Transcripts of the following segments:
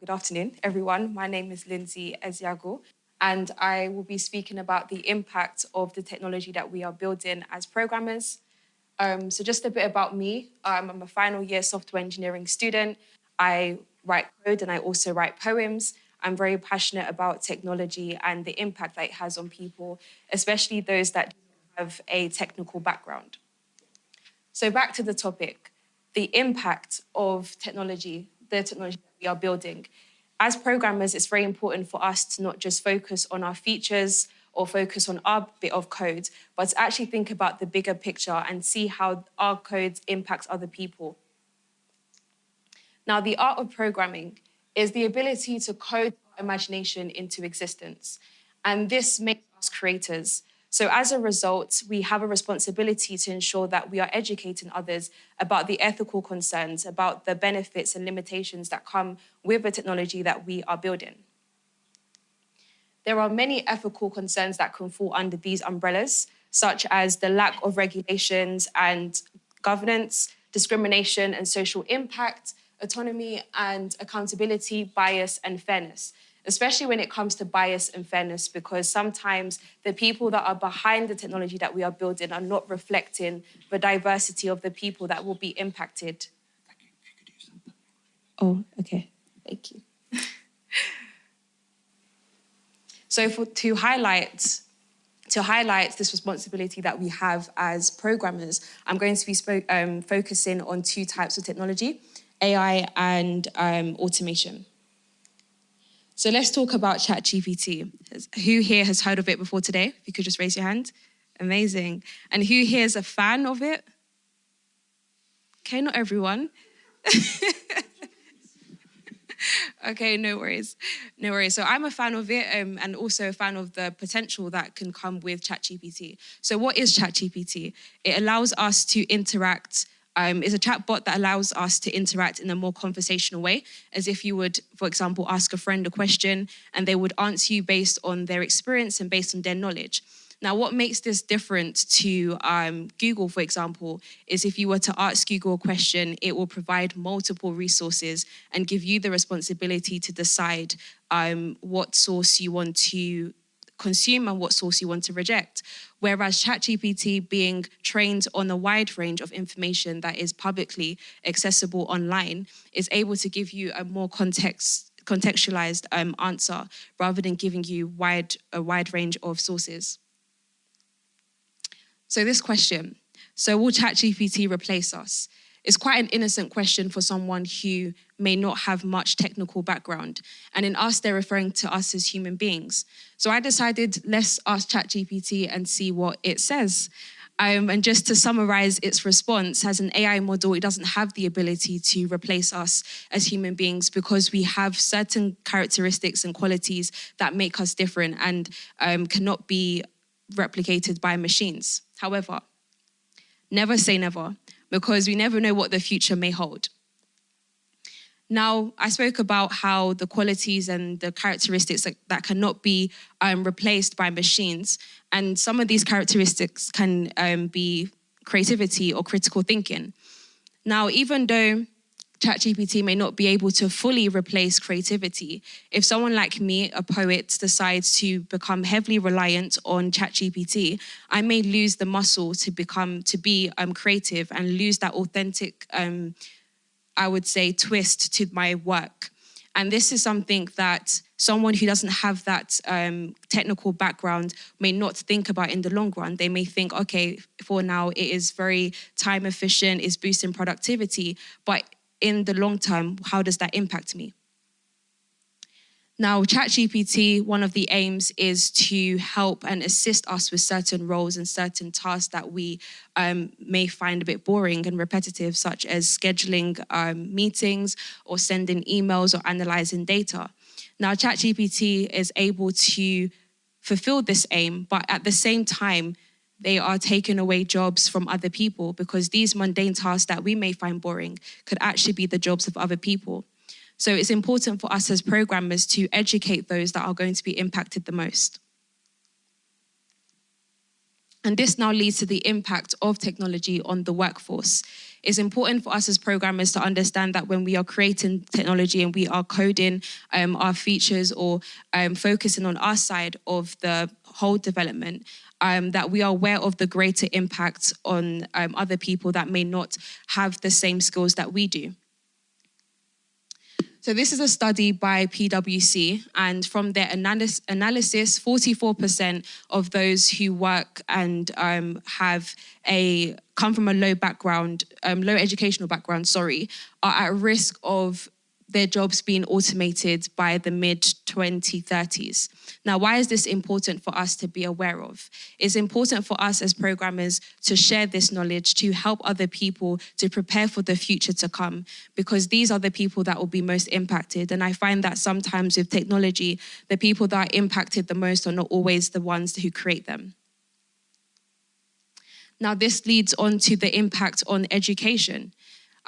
Good afternoon, everyone. My name is Lindsay Ezeagu, and I will be speaking about the impact of the technology that we are building as programmers. So just a bit about me. I'm a final year software engineering student. I write code and I also write poems. I'm very passionate about technology and the impact that it has on people, especially those that have a technical background. So back to the topic, the impact of technology, the technology that we are building. As programmers, it's very important for us to not just focus on our features or focus on our bit of code, but to actually think about the bigger picture and see how our code impacts other people. Now, the art of programming is the ability to code our imagination into existence. And this makes us creators. So as a result, we have a responsibility to ensure that we are educating others about the ethical concerns, about the benefits and limitations that come with the technology that we are building. There are many ethical concerns that can fall under these umbrellas, such as the lack of regulations and governance, discrimination and social impact, autonomy and accountability, bias and fairness, especially when it comes to bias and fairness, because sometimes the people that are behind the technology that we are building are not reflecting the diversity of the people that will be impacted. Oh, okay. Thank you. So to highlight this responsibility that we have as programmers, I'm going to be focusing on two types of technology, AI and automation. So let's talk about ChatGPT. Who here has heard of it before today? If you could just raise your hand. Amazing. And who here is a fan of it? Okay, not everyone. Okay, no worries. No worries. So I'm a fan of it and also a fan of the potential that can come with ChatGPT. So what is ChatGPT? It allows us to interact. It's a chatbot that allows us to interact in a more conversational way, as if you would, for example, ask a friend a question and they would answer you based on their experience and based on their knowledge. Now, what makes this different to Google, for example, is if you were to ask Google a question, it will provide multiple resources and give you the responsibility to decide what source you want to consume and what source you want to reject. Whereas ChatGPT, being trained on a wide range of information that is publicly accessible online, is able to give you a more contextualized answer rather than giving you a wide range of sources. So this question, so will ChatGPT replace us? It's quite an innocent question for someone who may not have much technical background. And in us, they're referring to us as human beings. So I decided, let's ask ChatGPT and see what it says. And just to summarize its response, as an AI model, it doesn't have the ability to replace us as human beings because we have certain characteristics and qualities that make us different and cannot be replicated by machines. However, never say never, because we never know what the future may hold. Now, I spoke about how the qualities and the characteristics that cannot be replaced by machines, and some of these characteristics can be creativity or critical thinking. Now, even though ChatGPT may not be able to fully replace creativity, if someone like me, a poet, decides to become heavily reliant on ChatGPT, I may lose the muscle to be creative and lose that authentic, I would say, twist to my work. And this is something that someone who doesn't have that technical background may not think about in the long run. They may think, okay, for now, it is very time efficient, it's boosting productivity, but in the long term, how does that impact me? Now, ChatGPT, one of the aims is to help and assist us with certain roles and certain tasks that we may find a bit boring and repetitive, such as scheduling meetings or sending emails or analyzing data. Now, ChatGPT is able to fulfill this aim, but at the same time, they are taking away jobs from other people because these mundane tasks that we may find boring could actually be the jobs of other people. So it's important for us as programmers to educate those that are going to be impacted the most. And this now leads to the impact of technology on the workforce. It's important for us as programmers to understand that when we are creating technology and we are coding our features or focusing on our side of the whole development, that we are aware of the greater impact on other people that may not have the same skills that we do. So this is a study by PwC, and from their analysis, 44% of those who work and come from a low educational background, are at risk of their jobs being automated by the mid-2030s. Now, why is this important for us to be aware of? It's important for us as programmers to share this knowledge, to help other people to prepare for the future to come, because these are the people that will be most impacted. And I find that sometimes with technology, the people that are impacted the most are not always the ones who create them. Now, this leads on to the impact on education.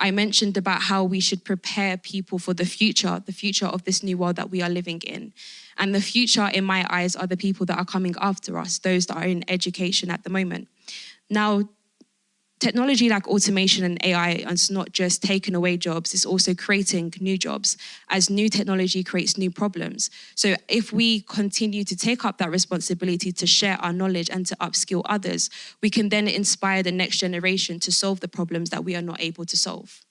I mentioned about how we should prepare people for the future of this new world that we are living in. And the future, in my eyes, are the people that are coming after us, those that are in education at the moment. Now, technology like automation and AI is not just taking away jobs, it's also creating new jobs, as new technology creates new problems. So if we continue to take up that responsibility to share our knowledge and to upskill others, we can then inspire the next generation to solve the problems that we are not able to solve.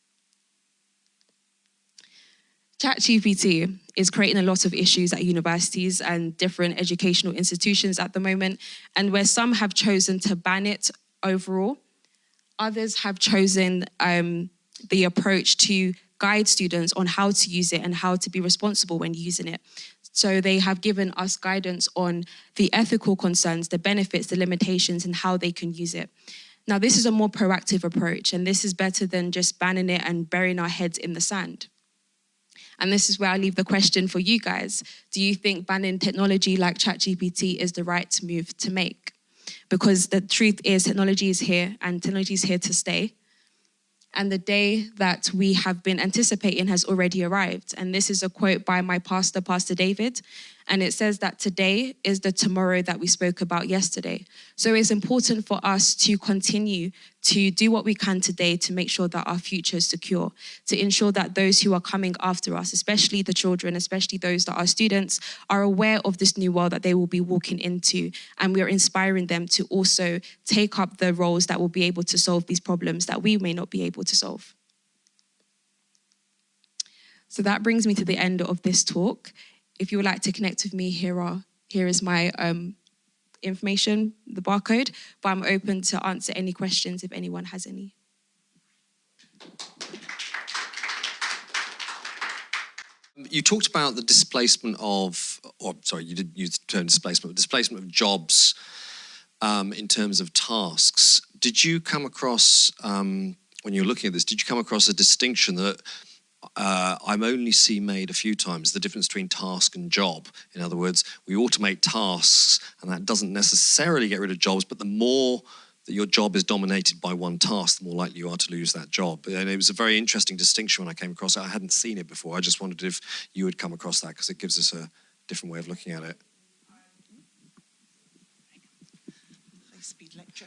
ChatGPT is creating a lot of issues at universities and different educational institutions at the moment, and where some have chosen to ban it overall, others have chosen the approach to guide students on how to use it and how to be responsible when using it. So they have given us guidance on the ethical concerns, the benefits, the limitations, and how they can use it. Now, this is a more proactive approach, and this is better than just banning it and burying our heads in the sand. And this is where I leave the question for you guys. Do you think banning technology like ChatGPT is the right move to make? Because the truth is technology is here and technology is here to stay. And the day that we have been anticipating has already arrived. And this is a quote by my pastor, Pastor David. And it says that today is the tomorrow that we spoke about yesterday. So it's important for us to continue to do what we can today to make sure that our future is secure, to ensure that those who are coming after us, especially the children, especially those that are students, are aware of this new world that they will be walking into. And we are inspiring them to also take up the roles that will be able to solve these problems that we may not be able to solve. So that brings me to the end of this talk. If you would like to connect with me, here is my information, the barcode, but I'm open to answer any questions if anyone has any. You talked about the displacement of, you didn't use the term displacement of jobs in terms of tasks. Did you come across, when you were looking at this, did you come across a distinction that I've only seen made a few times, the difference between task and job? In other words, we automate tasks and that doesn't necessarily get rid of jobs, but the more that your job is dominated by one task, the more likely you are to lose that job. And it was a very interesting distinction when I came across it. I hadn't seen it before. I just wondered if you had come across that, because it gives us a different way of looking at it. High-speed lecture.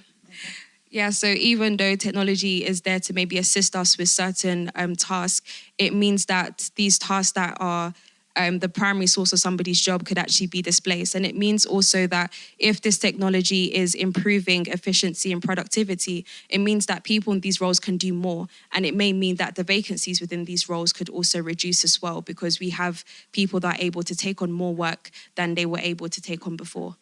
Yeah, so even though technology is there to maybe assist us with certain tasks, it means that these tasks that are the primary source of somebody's job could actually be displaced. And it means also that if this technology is improving efficiency and productivity, it means that people in these roles can do more. And it may mean that the vacancies within these roles could also reduce as well, because we have people that are able to take on more work than they were able to take on before.